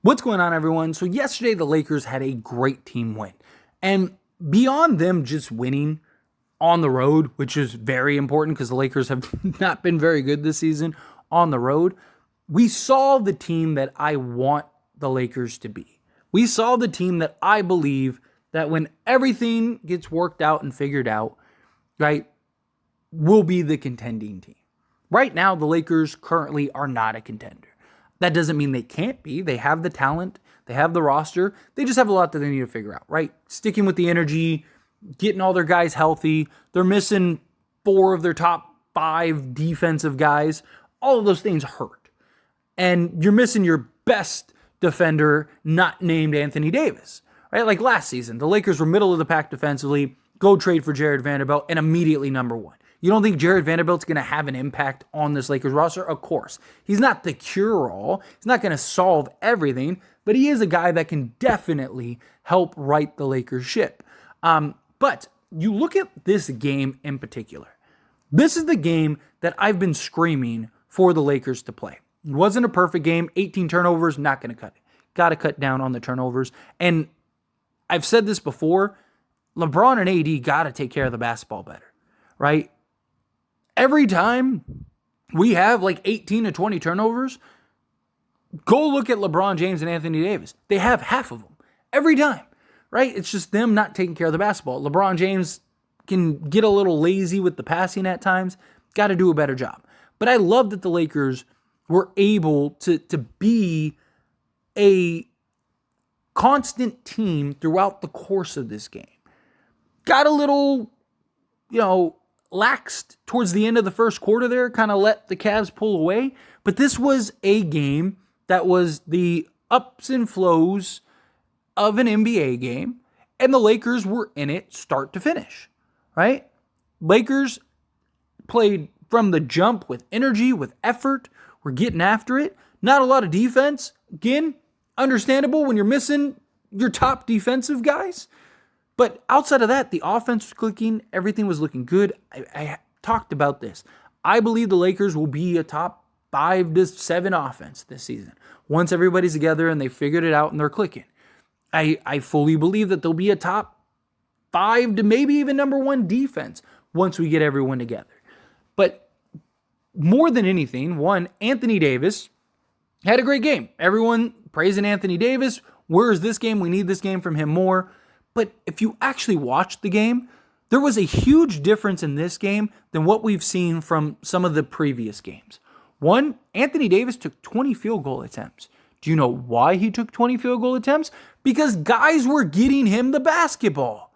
What's going on, everyone? So yesterday, the Lakers had a great team win. And beyond them just winning on the road, which is very important because the Lakers have not been very good this season on the road, we saw the team that I want the Lakers to be. We saw the team that I believe that when everything gets worked out and figured out, right, will be the contending team. Right now, the Lakers currently are not a contender. That doesn't mean they can't be. They have the talent. They have the roster. They just have a lot that they need to figure out, right? Sticking with the energy, getting all their guys healthy. They're missing 4 of their top 5 defensive guys. All of those things hurt. And you're missing your best defender, not named Anthony Davis, right? Like last season, the Lakers were middle of the pack defensively. Go trade for Jared Vanderbilt and immediately number 1. You don't think Jared Vanderbilt's going to have an impact on this Lakers roster? Of course. He's not the cure-all. He's not going to solve everything, but he is a guy that can definitely help right the Lakers ship. But you look at this game in particular. This is the game that I've been screaming for the Lakers to play. It wasn't a perfect game. 18 turnovers, not going to cut it. Got to cut down on the turnovers. And I've said this before, LeBron and AD got to take care of the basketball better, right? Every time we have like 18 to 20 turnovers, go look at LeBron James and Anthony Davis. They have half of them every time, right? It's just them not taking care of the basketball. LeBron James can get a little lazy with the passing at times. Got to do a better job. But I love that the Lakers were able to be a constant team throughout the course of this game. Got a little, laxed towards the end of the first quarter there, kind of let the Cavs pull away. But this was a game that was the ups and flows of an NBA game, and the Lakers were in it start to finish, right? Lakers played from the jump with energy, with effort. We're getting after it. Not a lot of defense. Again, understandable when you're missing your top defensive guys. But outside of that, the offense was clicking. Everything was looking good. I talked about this. I believe the Lakers will be a top 5 to 7 offense this season. Once everybody's together and they figured it out and they're clicking. I fully believe that they'll be a top 5 to maybe even number 1 defense once we get everyone together. But more than anything, one, Anthony Davis had a great game. Everyone praising Anthony Davis. Where's this game? We need this game from him more. But if you actually watched the game, there was a huge difference in this game than what we've seen from some of the previous games. One, Anthony Davis took 20 field goal attempts. Do you know why he took 20 field goal attempts? Because guys were getting him the basketball.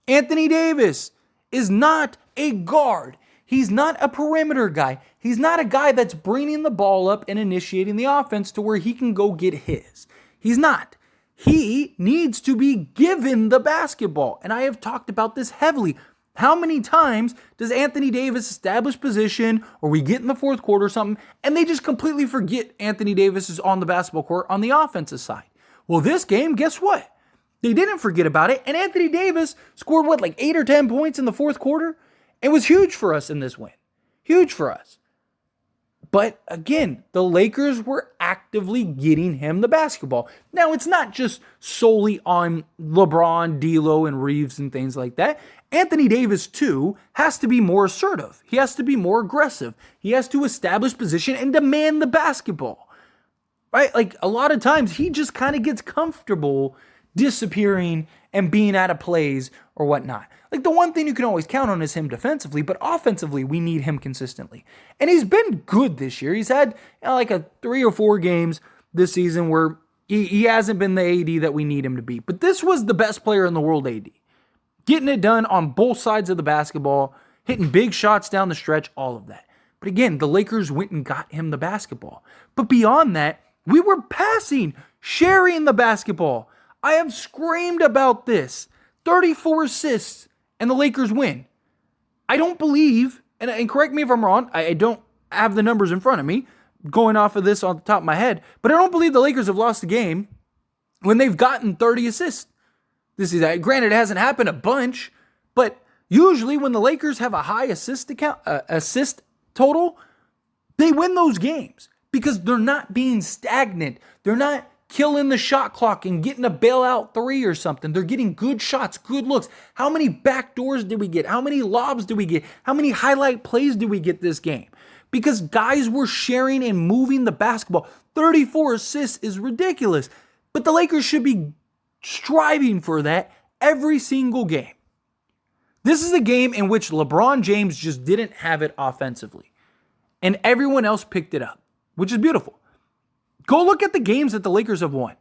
Anthony Davis is not a guard. He's not a perimeter guy. He's not a guy that's bringing the ball up and initiating the offense to where he can go get his. He's not. He needs to be given the basketball. And I have talked about this heavily. How many times does Anthony Davis establish position or we get in the fourth quarter or something and they just completely forget Anthony Davis is on the basketball court on the offensive side? Well, this game, guess what? They didn't forget about it. And Anthony Davis scored, like 8 or 10 points in the fourth quarter? It was huge for us in this win. Huge for us. But again, the Lakers were actively getting him the basketball. Now, it's not just solely on LeBron, D'Lo, and Reeves and things like that. Anthony Davis, too, has to be more assertive. He has to be more aggressive. He has to establish position and demand the basketball. Right? Like, a lot of times, he just kind of gets comfortable disappearing and being out of plays or whatnot. Like, the one thing you can always count on is him defensively, but offensively, we need him consistently. And he's been good this year. He's had like a 3 or 4 games this season where he hasn't been the AD that we need him to be. But this was the best player in the world AD. Getting it done on both sides of the basketball, hitting big shots down the stretch, all of that. But again, the Lakers went and got him the basketball. But beyond that, we were passing, sharing the basketball. I have screamed about this. 34 assists. And the Lakers win. I don't believe, and correct me if I'm wrong, I don't have the numbers in front of me, going off of this on the top of my head, but I don't believe the Lakers have lost a game when they've gotten 30 assists. This is, granted, it hasn't happened a bunch, but usually when the Lakers have a high assist total, they win those games because they're not being stagnant. They're not killing the shot clock and getting a bailout three or something. They're getting good shots, good looks. How many backdoors did we get? How many lobs did we get? How many highlight plays did we get this game? Because guys were sharing and moving the basketball. 34 assists is ridiculous. But the Lakers should be striving for that every single game. This is a game in which LeBron James just didn't have it offensively. And everyone else picked it up, which is beautiful. Go look at the games that the Lakers have won.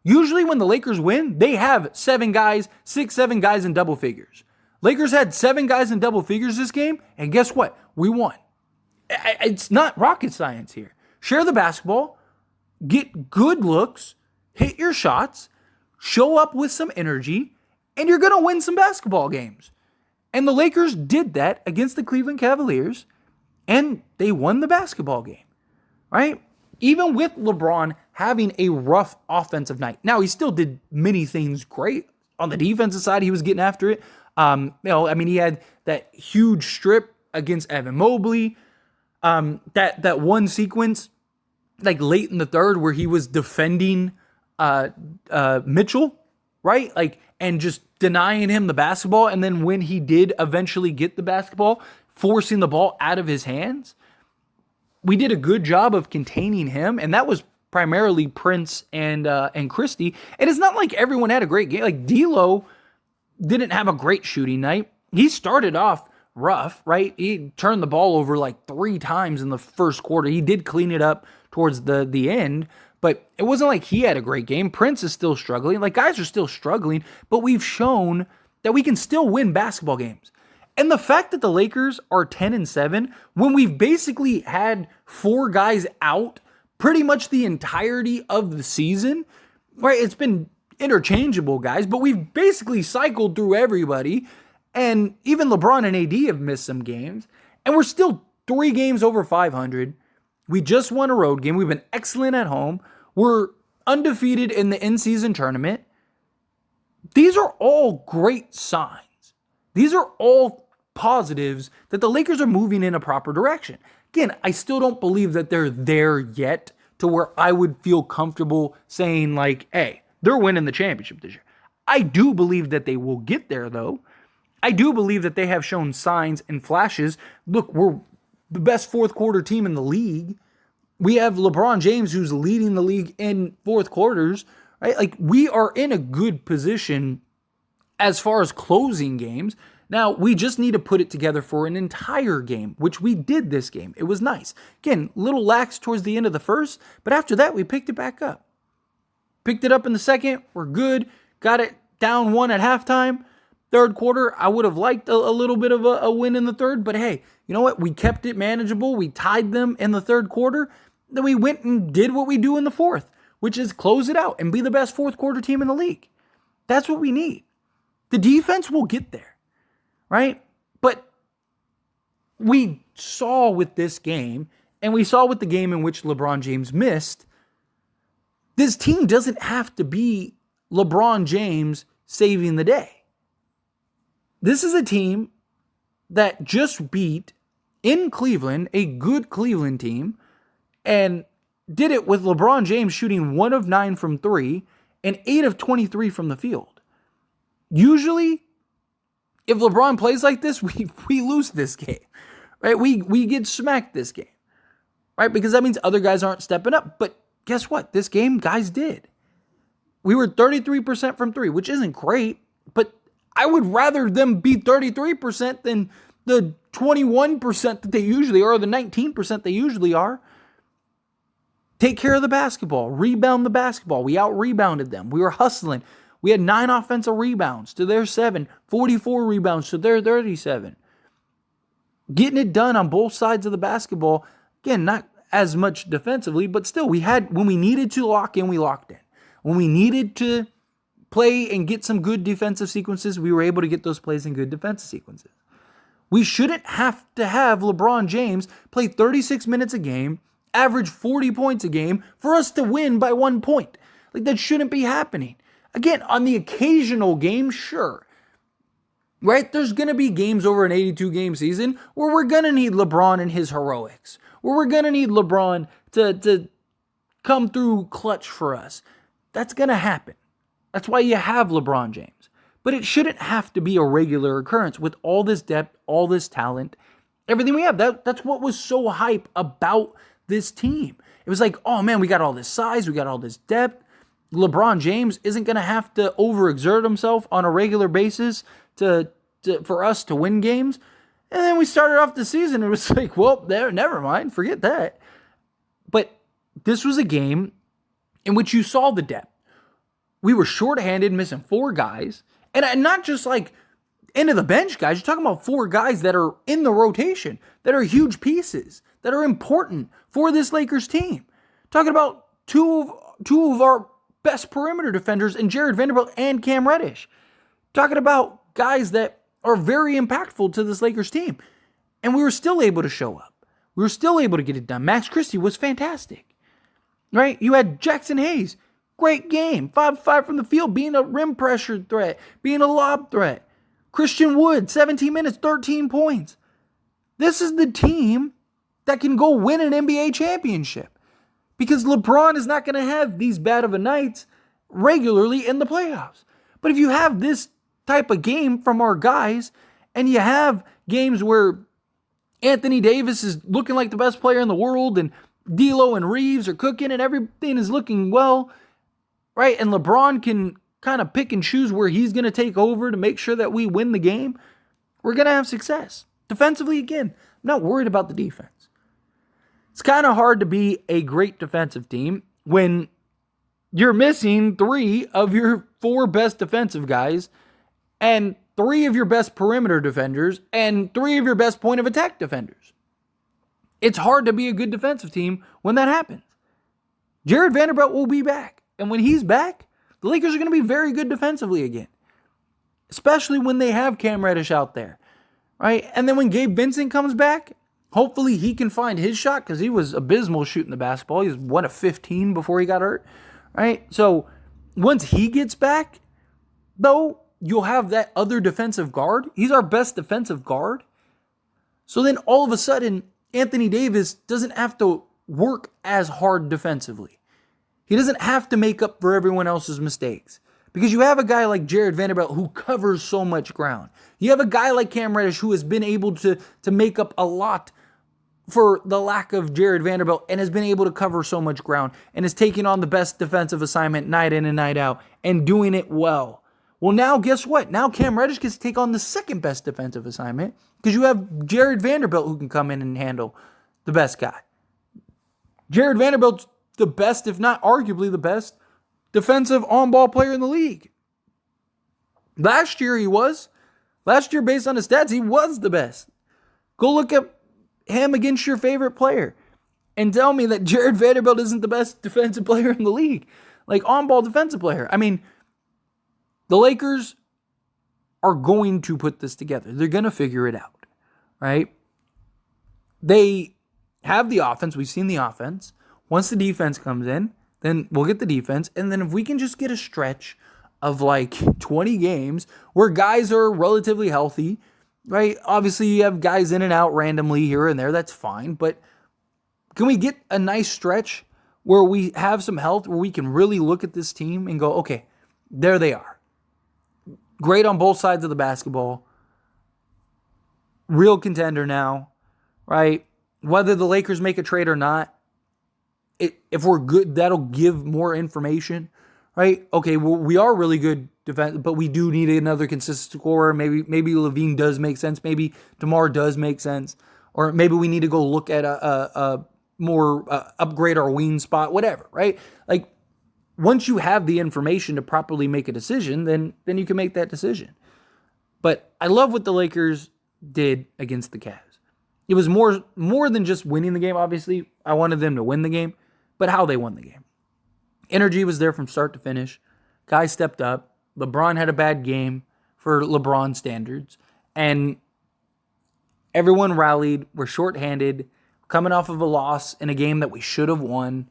Usually when the Lakers win, they have 7 guys, 6, 7 guys in double figures. Lakers had 7 guys in double figures this game, and guess what? We won. It's not rocket science here. Share the basketball, get good looks, hit your shots, show up with some energy, and you're going to win some basketball games. And the Lakers did that against the Cleveland Cavaliers, and they won the basketball game, right? Even with LeBron having a rough offensive night. Now, he still did many things great. On the defensive side, he was getting after it. He had that huge strip against Evan Mobley. That one sequence, like late in the third, where he was defending Mitchell, right? Like, and just denying him the basketball. And then when he did eventually get the basketball, forcing the ball out of his hands. We did a good job of containing him, and that was primarily Prince and Christie. And it's not like everyone had a great game. Like D'Lo didn't have a great shooting night. He started off rough, right? He turned the ball over like 3 times in the first quarter. He did clean it up towards the end, but it wasn't like he had a great game. Prince is still struggling. Like guys are still struggling, but we've shown that we can still win basketball games. And the fact that the Lakers are 10-7, when we've basically had 4 guys out pretty much the entirety of the season, right? It's been interchangeable guys, but we've basically cycled through everybody. And even LeBron and AD have missed some games. And we're still 3 games over 500. We just won a road game. We've been excellent at home. We're undefeated in the in-season tournament. These are all great signs. These are all positives that the Lakers are moving in a proper direction. Again, I still don't believe that they're there yet to where I would feel comfortable saying like, hey, they're winning the championship this year. I do believe that they will get there though. I do believe that they have shown signs and flashes. Look, we're the best fourth quarter team in the league. We have LeBron James who's leading the league in fourth quarters, right? Like we are in a good position as far as closing games. Now, we just need to put it together for an entire game, which we did this game. It was nice. Again, little lax towards the end of the first, but after that, we picked it back up. Picked it up in the second. We're good. Got it down 1 at halftime. Third quarter, I would have liked a little bit of a win in the third, but hey, you know what? We kept it manageable. We tied them in the third quarter. Then we went and did what we do in the fourth, which is close it out and be the best fourth quarter team in the league. That's what we need. The defense will get there. Right? But we saw with this game, and we saw with the game in which LeBron James missed, this team doesn't have to be LeBron James saving the day. This is a team that just beat, in Cleveland, a good Cleveland team, and did it with LeBron James shooting 1 of 9 from 3 and 8 of 23 from the field. Usually, if LeBron plays like this, we lose this game, right? We get smacked this game, right? Because that means other guys aren't stepping up. But guess what? This game, guys did. We were 33% from 3, which isn't great, but I would rather them be 33% than the 21% that they usually are, or the 19% they usually are. Take care of the basketball. Rebound the basketball. We out-rebounded them. We were hustling. We had 9 offensive rebounds to their 7, 44 rebounds to their 37. Getting it done on both sides of the basketball. Again, not as much defensively, but still, we had, when we needed to lock in, we locked in. When we needed to play and get some good defensive sequences, we were able to get those plays in good defensive sequences. We shouldn't have to have LeBron James play 36 minutes a game, average 40 points a game for us to win by 1 point. Like, that shouldn't be happening. Again, on the occasional game, sure. Right? There's going to be games over an 82-game season where we're going to need LeBron and his heroics. Where we're going to need LeBron to come through clutch for us. That's going to happen. That's why you have LeBron James. But it shouldn't have to be a regular occurrence with all this depth, all this talent, everything we have. That's what was so hype about this team. It was like, oh man, we got all this size, we got all this depth. LeBron James isn't going to have to overexert himself on a regular basis for us to win games. And then we started off the season, it was like, well, never mind, forget that. But this was a game in which you saw the depth. We were shorthanded, missing 4 guys. And not just like end of the bench guys. You're talking about 4 guys that are in the rotation, that are huge pieces, that are important for this Lakers team. Talking about two of our best perimeter defenders in Jared Vanderbilt and Cam Reddish. Talking about guys that are very impactful to this Lakers team. And we were still able to show up. We were still able to get it done. Max Christie was fantastic. Right? You had Jackson Hayes. Great game. 5-5 from the field, being a rim pressure threat, being a lob threat. Christian Wood, 17 minutes, 13 points. This is the team that can go win an NBA championship. Because LeBron is not going to have these bad of a nights regularly in the playoffs. But if you have this type of game from our guys, and you have games where Anthony Davis is looking like the best player in the world, and D'Lo and Reeves are cooking, and everything is looking well, right? And LeBron can kind of pick and choose where he's going to take over to make sure that we win the game, we're going to have success. Defensively, again, I'm not worried about the defense. It's kind of hard to be a great defensive team when you're missing 3 of your 4 best defensive guys and 3 of your best perimeter defenders and 3 of your best point of attack defenders. It's hard to be a good defensive team when that happens. Jared Vanderbilt will be back. And when he's back, the Lakers are going to be very good defensively again. Especially when they have Cam Reddish out there. Right? And then when Gabe Vincent comes back, hopefully he can find his shot because he was abysmal shooting the basketball. He was 1 of 15 before he got hurt. Right? So once he gets back, though, you'll have that other defensive guard. He's our best defensive guard. So then all of a sudden, Anthony Davis doesn't have to work as hard defensively. He doesn't have to make up for everyone else's mistakes. Because you have a guy like Jared Vanderbilt who covers so much ground. You have a guy like Cam Reddish who has been able to make up a lot for the lack of Jared Vanderbilt and has been able to cover so much ground and is taking on the best defensive assignment night in and night out and doing it well. Well, now guess what? Now Cam Reddish gets to take on the second best defensive assignment because you have Jared Vanderbilt who can come in and handle the best guy. Jared Vanderbilt's the best, if not arguably the best, defensive on-ball player in the league. Last year he was. Last year, based on his stats, he was the best. Go look at him against your favorite player and tell me that Jared Vanderbilt isn't the best defensive player in the league. Like, on-ball defensive player. I mean, the Lakers are going to put this together. They're going to figure it out, right? They have the offense. We've seen the offense. Once the defense comes in, then we'll get the defense. And then if we can just get a stretch of like 20 games where guys are relatively healthy, right? Obviously, you have guys in and out randomly here and there. That's fine. But can we get a nice stretch where we have some health, where we can really look at this team and go, okay, there they are. Great on both sides of the basketball. Real contender now, right? Whether the Lakers make a trade or not, if we're good, that'll give more information, right? Okay, well, we are really good defense, but we do need another consistent scorer. Maybe Levine does make sense. Maybe DeMar does make sense. Or maybe we need to go look at a more upgrade our wing spot, whatever, right? Like, once you have the information to properly make a decision, then you can make that decision. But I love what the Lakers did against the Cavs. It was more than just winning the game. Obviously, I wanted them to win the game, but how they won the game. Energy was there from start to finish. Guys stepped up. LeBron had a bad game for LeBron standards. And everyone rallied. We're shorthanded, coming off of a loss in a game that we should have won.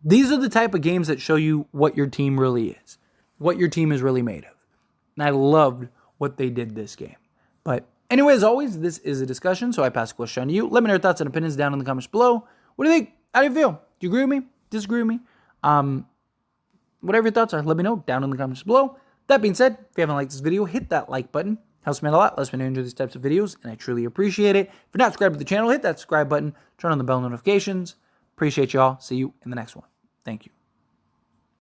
These are the type of games that show you what your team really is, what your team is really made of. And I loved what they did this game. But anyway, as always, this is a discussion, so I pass the question on to you. Let me know your thoughts and opinions down in the comments below. What do you think? How do you feel? Do you agree with me? Disagree with me? whatever your thoughts are, let me know down in the comments below. That being said, if you haven't liked this video, hit that like button. Helps me out a lot. Lets me know you enjoy these types of videos, and I truly appreciate it. If you're not subscribed to the channel, hit that subscribe button. Turn on the bell notifications. Appreciate y'all. See you in the next one. Thank you.